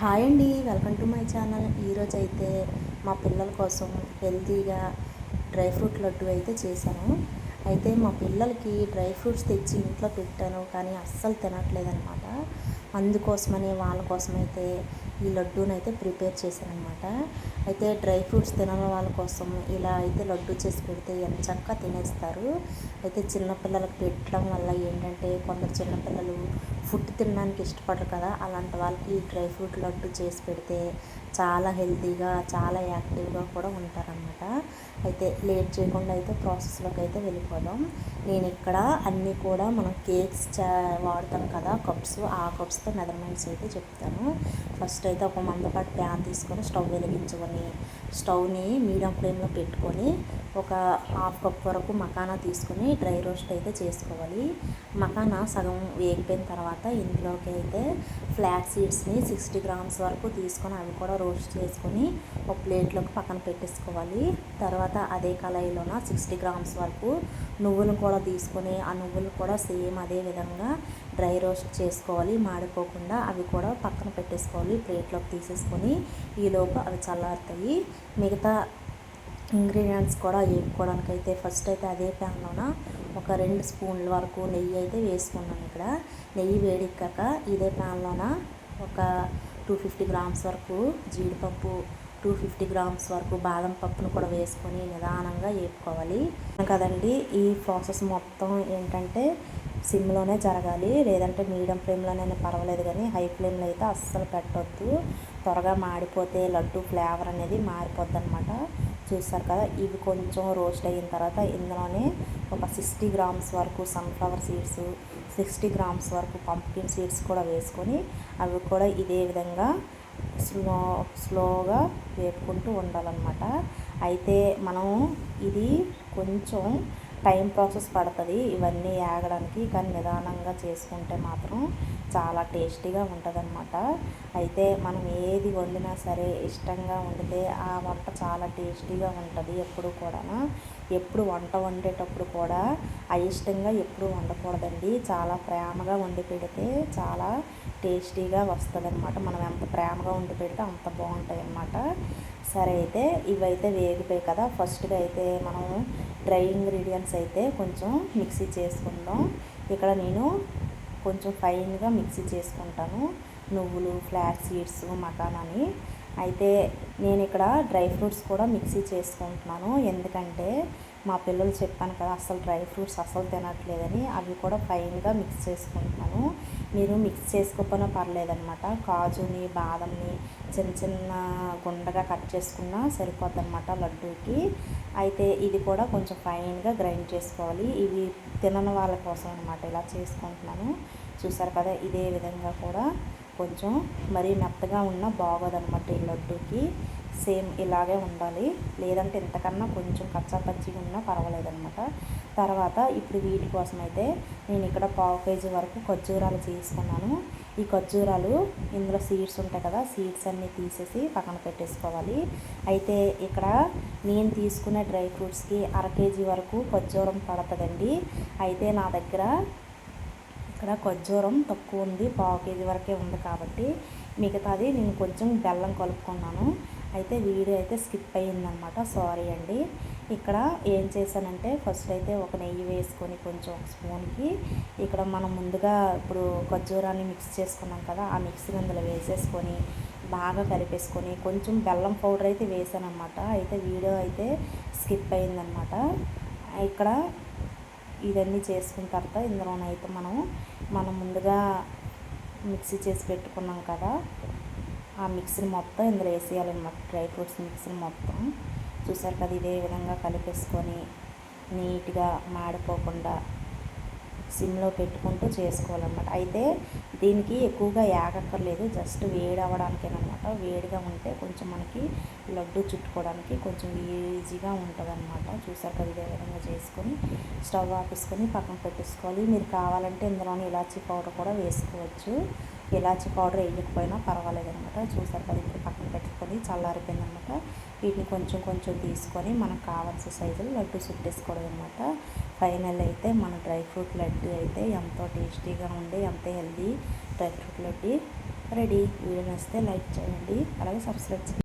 Hi అండి, welcome to my channel. ఈరోజు అయితే మా పిల్లల కోసం హెల్తీగా డ్రై ఫ్రూట్ లడ్డు అయితే చేశాను. అయితే మా పిల్లలకి డ్రై ఫ్రూట్స్ తెచ్చి ఇంట్లో పెట్టాను, కానీ అస్సలు తినట్లేదనమాట. అందుకోసమని వాళ్ళ కోసమైతే ఈ లడ్డూనైతే ప్రిపేర్ చేశాను అనమాట. అయితే డ్రై ఫ్రూట్స్ తినని వాళ్ళ కోసం ఇలా అయితే లడ్డు చేసి పెడితే ఎంచక్కా తినేస్తారు. అయితే చిన్నపిల్లలకు పెట్టడం వల్ల ఏంటంటే కొందరు చిన్నపిల్లలు ఫుడ్ తినడానికి ఇష్టపడరు కదా, అలాంటి వాళ్ళకి డ్రై ఫ్రూట్ లడ్డు చేసి పెడితే చాలా హెల్తీగా చాలా యాక్టివ్గా కూడా ఉంటారనమాట. అయితే లేట్ చేయకుండా అయితే ప్రాసెస్లోకి అయితే వెళ్ళిపోదాం. నేను ఇక్కడ అన్నీ కూడా మనం కేక్స్ వాడతాం కదా కప్స్, ఆ కప్స్తో మెజర్మెంట్స్ అయితే చెప్తాను. ఫస్ట్ అయితే ఒక మందపాటి ప్యాన్ తీసుకొని స్టవ్ వెలిగించుకొని స్టవ్ని మీడియం ఫ్లేమ్లో పెట్టుకొని ఒక హాఫ్ కప్ వరకు మకానా తీసుకొని డ్రై రోస్ట్ అయితే చేసుకోవాలి. మకానా సగం వేగిపోయిన తర్వాత ఇందులోకి అయితే ఫ్లాక్ సీడ్స్ని 60 గ్రామ్స్ వరకు తీసుకొని అవి కూడా రోస్ట్ చేసుకొని ఒక ప్లేట్లోకి పక్కన పెట్టేసుకోవాలి. తర్వాత అదే కళాయిలోన 60 గ్రామ్స్ వరకు నువ్వులు కూడా తీసుకొని ఆ నువ్వులు కూడా సేమ్ అదే విధంగా డ్రై రోస్ట్ చేసుకోవాలి, మాడిపోకుండా అవి కూడా పక్కన పెట్టేసుకోవాలి. ప్లేట్లోకి తీసేసుకొని ఈలోపు అవి చల్లారుతాయి. మిగతా ఇంగ్రీడియంట్స్ కూడా వేపుకోవడానికి అయితే ఫస్ట్ అయితే అదే ప్యాన్లోన ఒక 2 స్పూన్ల వరకు నెయ్యి అయితే వేసుకున్నాను. ఇక్కడ నెయ్యి వేడెక్కాక ఇదే ప్యాన్లోన ఒక 250 గ్రామ్స్ వరకు జీడిపప్పు, 250 గ్రామ్స్ వరకు బాదం పప్పును కూడా వేసుకొని నిదానంగా వేపుకోవాలి కదండి. ఈ ప్రాసెస్ మొత్తం ఏంటంటే సిమ్లోనే జరగాలి, లేదంటే మీడియం ఫ్లేమ్లోనైనా పర్వాలేదు, కానీ హై ఫ్లేమ్లో అయితే అస్సలు పెట్టొద్దు. త్వరగా మాడిపోతే లడ్డు ఫ్లేవర్ అనేది మారిపోద్ది అనమాట. చూస్తారు కదా, ఇవి కొంచెం రోస్ట్ అయిన తర్వాత ఇందులోనే ఒక 60 గ్రామ్స్ వరకు సన్ఫ్లవర్ సీడ్స్, 60 గ్రామ్స్ వరకు పంప్కిన్ సీడ్స్ కూడా వేసుకొని అవి కూడా ఇదే విధంగా స్లోగా వేపుకుంటూ ఉండాలన్నమాట. అయితే మనం ఇది కొంచెం టైం ప్రాసెస్ పడుతుంది ఇవన్నీ ఆగడానికి, కానీ నిదానంగా చేసుకుంటే మాత్రం చాలా టేస్టీగా ఉంటుంది అనమాట. అయితే మనం ఏది వండినా సరే ఇష్టంగా వండితే ఆ వంట చాలా టేస్టీగా ఉంటుంది. ఎప్పుడు వంట వండేటప్పుడు కూడా అయిష్టంగా ఎప్పుడు వండకూడదండి. చాలా ప్రేమగా వండి పెడితే చాలా టేస్టీగా వస్తుంది అనమాట. మనం ఎంత ప్రేమగా వండి పెడితే అంత బాగుంటాయి అన్నమాట. సరే, అయితే ఇవైతే వేగిపోయి కదా, ఫస్ట్గా అయితే మనం డ్రై ఇంగ్రీడియంట్స్ అయితే కొంచెం మిక్సీ చేసుకుందాం. ఇక్కడ నేను కొంచెం ఫైన్గా మిక్సీ చేసుకుంటాను నువ్వులు, ఫ్లాక్ సీడ్స్, మకానాని. అయితే నేను ఇక్కడ డ్రై ఫ్రూట్స్ కూడా మిక్సీ చేసుకుంటున్నాను, ఎందుకంటే మా పిల్లలు చెప్పాను కదా అసలు డ్రై ఫ్రూట్స్ అసలు తినట్లేదని, అవి కూడా ఫైన్గా మిక్స్ చేసుకుంటున్నాను. మీరు మిక్స్ చేసుకోకపోయినా పర్లేదనమాట. కాజుని, బాదంని చిన్న చిన్న గుండగా కట్ చేసుకున్నా సరిపోద్ది అనమాట లడ్డూకి. అయితే ఇది కూడా కొంచెం ఫైన్గా గ్రైండ్ చేసుకోవాలి. ఇవి తినని వాళ్ళ కోసం అనమాట ఇలా చేసుకుంటున్నాను. చూసారు కదా, ఇదే విధంగా కూడా కొంచెం మరీ మెత్తగా ఉన్నా బాగోదన్నమాట ఈ లడ్డూకి. సేమ్ ఇలాగే ఉండాలి, లేదంటే ఇంతకన్నా కొంచెం కచ్చా పచ్చిగా ఉన్నా పర్వాలేదన్నమాట. తర్వాత ఇప్పుడు వీటి కోసం అయితే నేను ఇక్కడ 1/2 కేజీ వరకు ఖర్జూరాలు తీసుకున్నాను. ఈ ఖర్జూరాలు ఇందులో సీడ్స్ ఉంటాయి కదా, సీడ్స్ అన్నీ తీసేసి పక్కన పెట్టేసుకోవాలి. అయితే ఇక్కడ నేను తీసుకునే డ్రై ఫ్రూట్స్కి 1/2 కేజీ వరకు ఖర్జూరం పడుతుందండి. అయితే నా దగ్గర ఇక్కడ ఖర్జూరం తక్కువ ఉంది, 1/2 కేజీ వరకే ఉంది కాబట్టి మిగతాది నేను కొంచెం బెల్లం కలుపుకున్నాను. అయితే వీడియో అయితే స్కిప్ అయ్యిందనమాట, సారీ అండి. ఇక్కడ ఏం చేశానంటే ఫస్ట్ అయితే ఒక నెయ్యి వేసుకొని కొంచెం ఒక స్పూన్కి ఇక్కడ మనం ముందుగా ఇప్పుడు ఖర్జూరాన్ని మిక్స్ చేసుకున్నాం కదా, ఆ మిక్సీని అందులో వేసేసుకొని బాగా కలిపేసుకొని కొంచెం బెల్లం పౌడర్ అయితే వేసానమాట. అయితే వీడియో అయితే స్కిప్ అయ్యిందనమాట. ఇక్కడ ఇవన్నీ చేసుకున్న తర్వాత ఇందులోనైతే మనం ముందుగా మిక్సీ చేసి పెట్టుకున్నాం కదా, ఆ మిక్సీని మొత్తం ఇందులో వేసేయాలన్నమాట. డ్రై ఫ్రూట్స్ మిక్సీని మొత్తం చూసారు కదా, ఇదే విధంగా కలిపేసుకొని నీట్గా మాడిపోకుండా సిమ్లో పెట్టుకుంటూ చేసుకోవాలన్నమాట. అయితే దీనికి ఎక్కువగా యాగక్కర్లేదు, జస్ట్ వేడి అవ్వడానికేనమాట. వేడిగా ఉంటే కొంచెం మనకి లడ్డు చుట్టుకోవడానికి కొంచెం ఈజీగా ఉంటుంది అనమాట. చూసారు కదా, ఇదే విధంగా చేసుకొని స్టవ్ ఆపేసుకొని పక్కన పెట్టేసుకోవాలి. మీరు కావాలంటే ఇందులోని ఇలాచీ పౌడర్ కూడా వేసుకోవచ్చు, ఇలాచీ పౌడర్ వేయకపోయినా పర్వాలేదు అనమాట. చూసారు కదా, ఇప్పుడు పక్కన పెట్టుకొని చల్లారిపోయిందనమాట. వీటిని కొంచెం కొంచెం తీసుకొని మనకు కావాల్సిన సైజులో లడ్డు చుట్టేసుకోవడం అనమాట. ఫైనల్ అయితే మన డ్రై ఫ్రూట్ లడ్డు అయితే ఎంతో టేస్టీగా ఉండి ఎంతో healthy dry fruit laddu ready. Video నచ్చితే లైక్ చేయండి, అలాగే సబ్స్క్రైబ్ చేయండి.